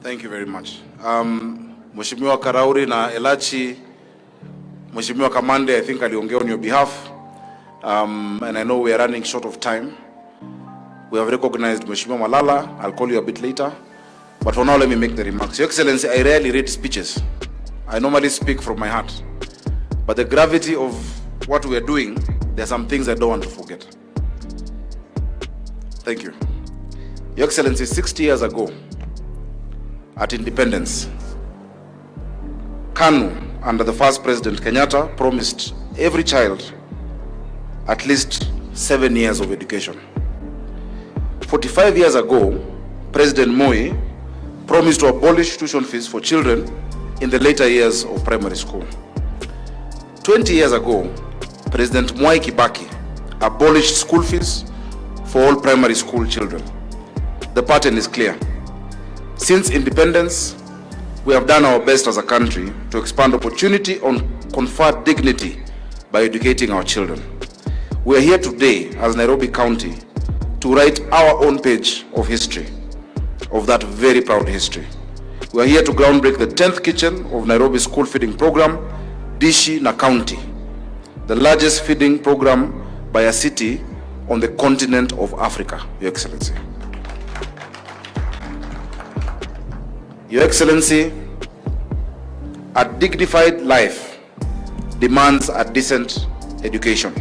Thank you very much. Mheshimiwa Karauri na Elachi, Mheshimiwa Kamande, I think aliongea on your behalf. And I know we are running short of time. We have recognized Mheshimiwa Malala. I'll call you a bit later. But for now, let me make the remarks. Your Excellency, I rarely read speeches. I normally speak from my heart. But the gravity of what we are doing, there are some things I don't want to forget. Thank you. Your Excellency, 60 years ago, at independence, KANU, under the first President Kenyatta, promised every child at least 7 years of education. 45 years ago, President Moi promised to abolish tuition fees for children in the later years of primary school. 20 years ago, President Mwai Kibaki abolished school fees for all primary school children. The pattern is clear. Since independence, we have done our best as a country to expand opportunity and confer dignity by educating our children. We are here today as Nairobi County to write our own page of history, of that very proud history. We are here to groundbreak the 10th kitchen of Nairobi school feeding program, Dishi na County, the largest feeding program by a city on the continent of Africa, Your Excellency. Your Excellency, a dignified life demands a decent education.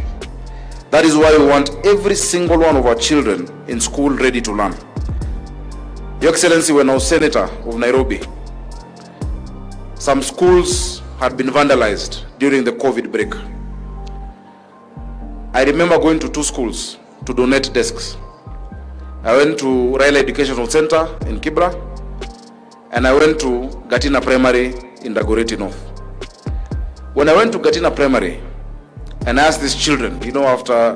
That is why we want every single one of our children in school ready to learn. Your Excellency, when I was Senator of Nairobi, some schools had been vandalized during the COVID break. I remember going to 2 schools to donate desks. I went to Raila Educational Center in Kibra, and I went to Gatina Primary in Dagoretti North. When I went to Gatina Primary and asked these children, after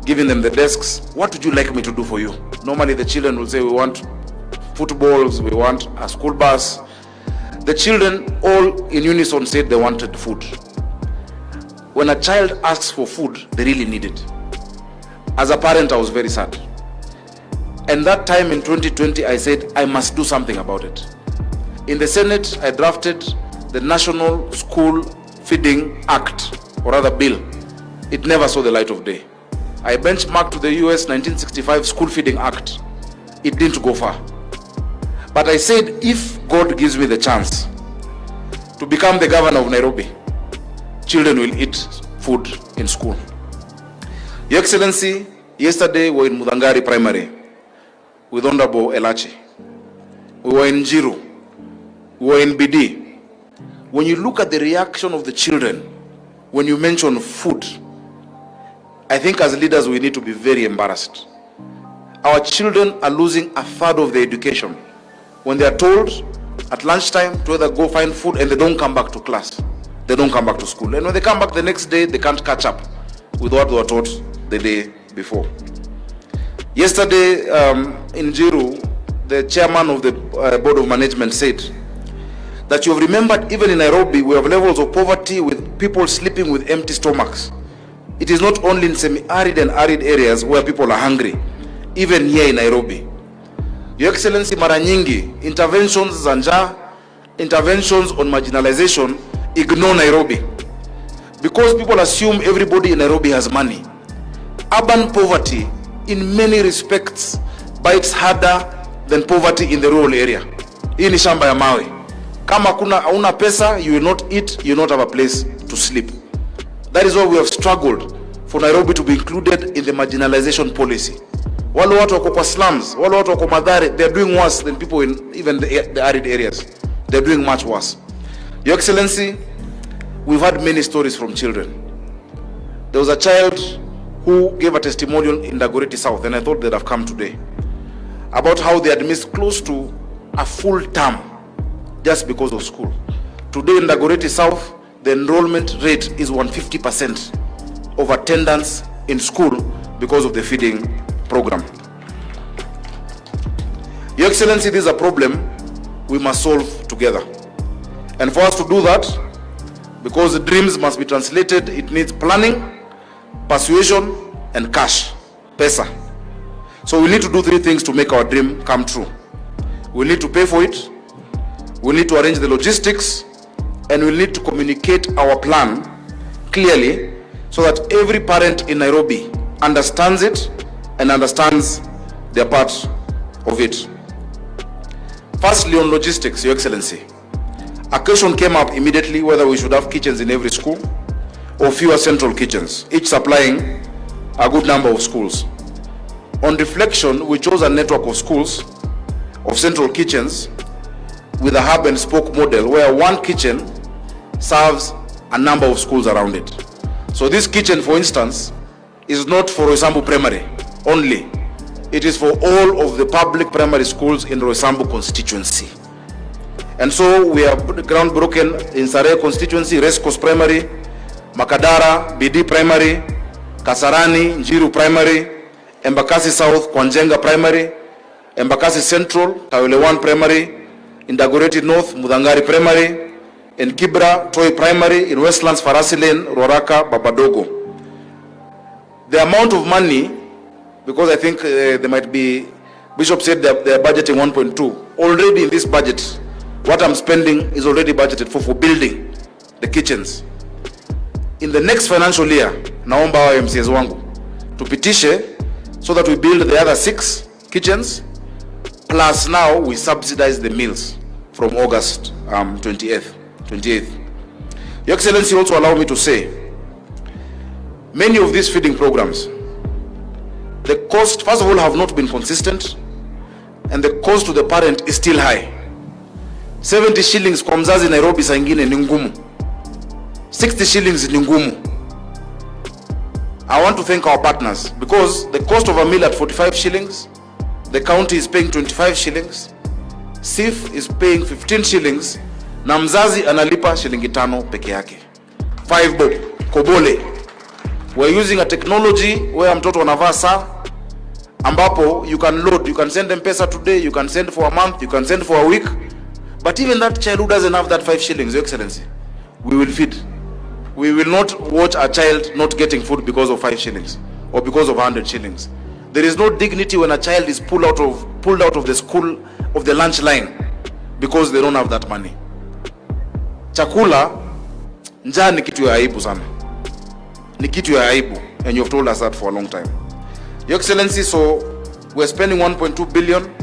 giving them the desks, what would you like me to do for you? Normally the children will say, we want footballs, we want a school bus. The children all in unison said they wanted food. When a child asks for food, they really need it. As a parent, I was very sad. And that time in 2020, I said, I must do something about it. In the Senate, I drafted the National School Feeding Act, or rather bill. It never saw the light of day. I benchmarked to the US 1965 School Feeding Act. It didn't go far. But I said, if God gives me the chance to become the governor of Nairobi, children will eat food in school. Your Excellency, yesterday we were in Mudangari Primary with Honorable Elachi. We were in Njiru. We were in BD. When you look at the reaction of the children, when you mention food, I think as leaders we need to be very embarrassed. Our children are losing a third of their education when they are told at lunchtime to either go find food and they don't come back to class. They don't come back to school. And when they come back the next day, they can't catch up with what they were taught the day before. Yesterday in Jiru, the chairman of the board of management said that you have remembered even in Nairobi, we have levels of poverty with people sleeping with empty stomachs. It is not only in semi-arid and arid areas where people are hungry, even here in Nairobi. Your Excellency, mara nyingi, interventions za njaa, interventions on marginalization ignore Nairobi. Because people assume everybody in Nairobi has money. Urban poverty, in many respects, bites harder than poverty in the rural area. Hii ni shamba ya mawe. Kama hauna pesa, you will not eat, you will not have a place to sleep. That is why we have struggled for Nairobi to be included in the marginalization policy. Wale watu wako kwa slums, wale watu wako Mathare, they are doing worse than people in even the arid areas. They are doing much worse. Your Excellency, we've had many stories from children. There was a child who gave a testimonial in Dagoretti South, and I thought they'd have come today, about how they had missed close to a full term just because of school. Today in Dagoretti South, the enrollment rate is 150% of attendance in school because of the feeding program. Your Excellency, this is a problem we must solve together. And for us to do that, because the dreams must be translated, it needs planning, persuasion, and cash, pesa. So we need to do 3 things to make our dream come true. We need to pay for it, We need to arrange the logistics, and we need to communicate our plan clearly so that every parent in Nairobi understands it and understands their part of it. Firstly, on logistics, Your Excellency, a question came up immediately whether we should have kitchens in every school or fewer central kitchens, each supplying a good number of schools. On reflection, we chose a network of schools, of central kitchens, with a hub and spoke model where one kitchen serves a number of schools around it. So this kitchen, for instance, is not for Roysambu Primary only. It is for all of the public primary schools in Roysambu constituency. And so we have groundbroken in Sarai constituency, Rescos Primary, Makadara, BD Primary, Kasarani, Njiru Primary, Embakasi South, Kwanjenga Primary, Embakasi Central, Kawele 1 Primary, in Dagoretti North, Mudangari Primary, in Kibra, Toi Primary, in Westlands, Farasi Lane, Roraka, Babadogo. The amount of money, because I think there might be, Bishop said they're budgeting 1.2. Already in this budget, what I'm spending is already budgeted for building the kitchens. In the next financial year, naomba wa MCS wangu tupitishe so that we build the other 6 kitchens, plus now we subsidize the meals from August 28th. Your Excellency, also allow me to say, many of these feeding programs, the cost, first of all, have not been consistent, and the cost to the parent is still high. 70 shillings kwa mzazi Nairobi saa ingine ni ngumu. 60 shillings ni ngumu. I want to thank our partners, because the cost of a meal at 45 shillings, the county is paying 25 shillings, SIF is paying 15 shillings, na mzazi analipa shilingi 5 peke yake. 5 bob, kobole. We're using a technology where mtoto anavaa saa, ambapo you can load, you can send them pesa today, you can send for a month, you can send for a week. But even that child who doesn't have that 5 shillings, Your Excellency, we will feed. We will not watch a child not getting food because of 5 shillings or because of 100 shillings. There is no dignity when a child is pulled out of the school, of the lunch line, because they don't have that money. Chakula, njaa ni kitu ya aibu sana. Ni kitu ya aibu, and you have told us that for a long time. Your Excellency, so we're spending 1.2 billion,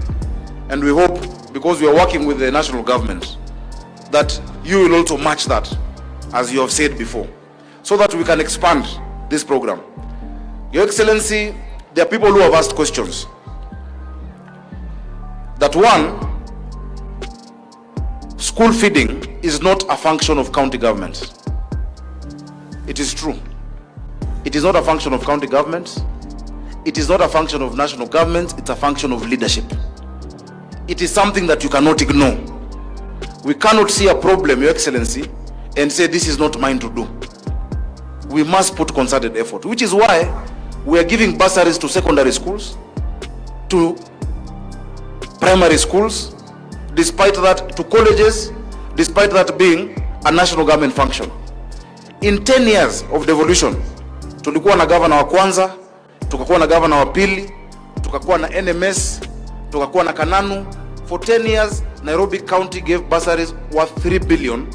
and we hope, because we are working with the national government, that you will also match that, as you have said before, so that we can expand this program. Your Excellency, there are people who have asked questions. That one, school feeding is not a function of county government. It is true. It is not a function of county government. It is not a function of national government. It's a function of leadership. It is something that you cannot ignore. We cannot see a problem, Your Excellency, and say this is not mine to do. We must put concerted effort, which is why we are giving bursaries to secondary schools, to primary schools, despite that, to colleges, despite that being a national government function. In 10 years of devolution, tulikuwa na governor wa kwanza, tukakuwa na governor wa pili, tukakuwa na NMS, tukakuwa na Kananu. For 10 years, Nairobi County gave bursaries worth 3 billion,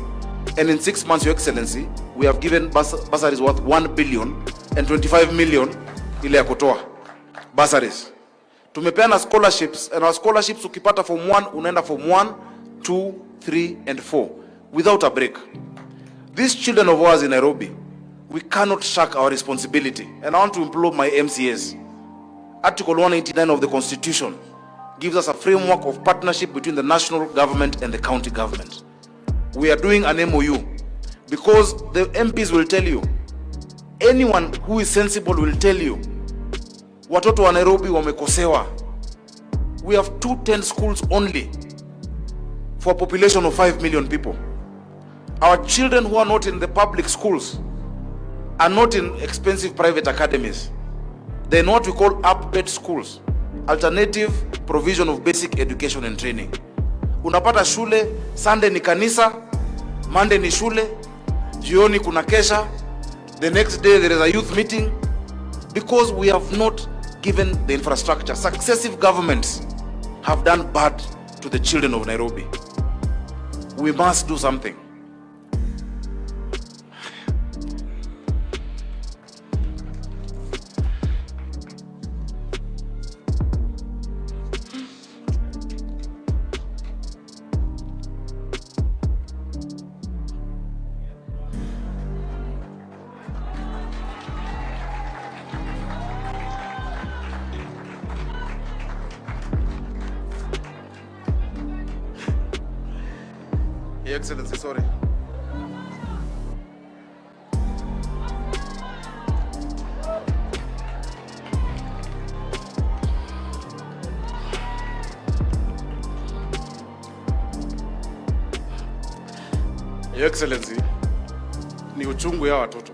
and in 6 months, Your Excellency, we have given bursaries worth 1 billion and 25 million ile ya kutoa bursaries. Tumepeana scholarships, and our scholarships ukipata form 1 unaenda form 1, 2, 3 and 4 without a break. These children of ours in Nairobi, we cannot shirk our responsibility, and I want to implore my MCAs. Article 189 of the Constitution gives us a framework of partnership between the national government and the county government. We are doing an MOU, because the MPs will tell you, anyone who is sensible will tell you, watoto wa Nairobi wamekosewa. We have 210 schools only for a population of 5 million people. Our children who are not in the public schools are not in expensive private academies. They're in what we call up-bed schools, alternative provision of basic education and training. Unapata shule, Sunday ni kanisa, Monday ni shule, jioni kuna kesha, the next day there is a youth meeting, because we have not given the infrastructure. Successive governments have done bad to the children of Nairobi. We must do something. Your Excellency, sorry. Your Excellency, ni uchungu ya watoto.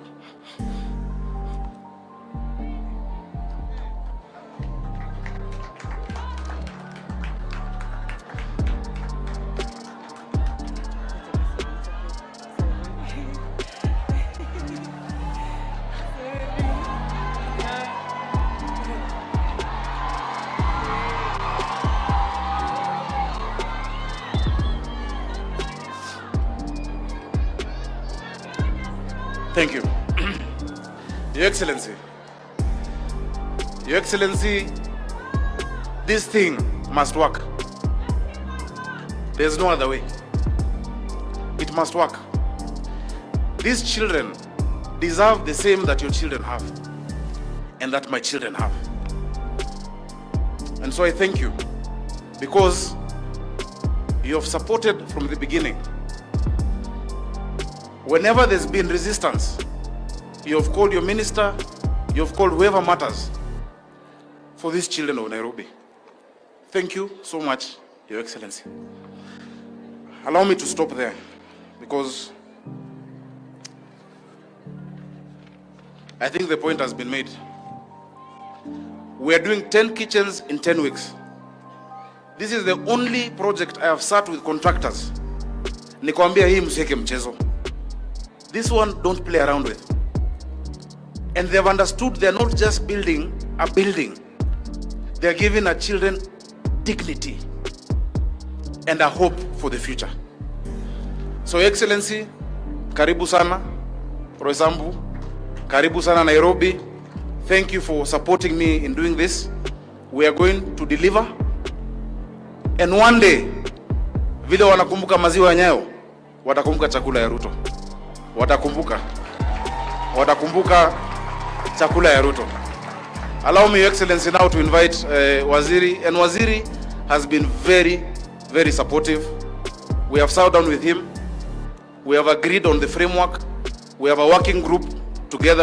Thank you. Your Excellency. Your Excellency, this thing must work. There's no other way. It must work. These children deserve the same that your children have and that my children have. And so I thank you because you have supported from the beginning. Whenever there's been resistance, you have called your minister, you have called whoever matters for these children of Nairobi. Thank you so much, Your Excellency. Allow me to stop there because I think the point has been made. We are doing 10 kitchens in 10 weeks. This is the only project I have sat with contractors. Nikwambia hii msiweke mchezo. This one, don't play around with. And they have understood they are not just building a building. They are giving our children dignity and a hope for the future. So, Your Excellency, karibu sana, Roysambu, karibu sana Nairobi. Thank you for supporting me in doing this. We are going to deliver. And one day, vile wanakumbuka maziwa ya Nyayo, watakumbuka chakula ya Ruto. Watakumbuka chakula ya Ruto. Allow me, Your Excellency, now to invite Waziri. And Waziri has been very, very supportive. We have sat down with him. We have agreed on the framework. We have a working group together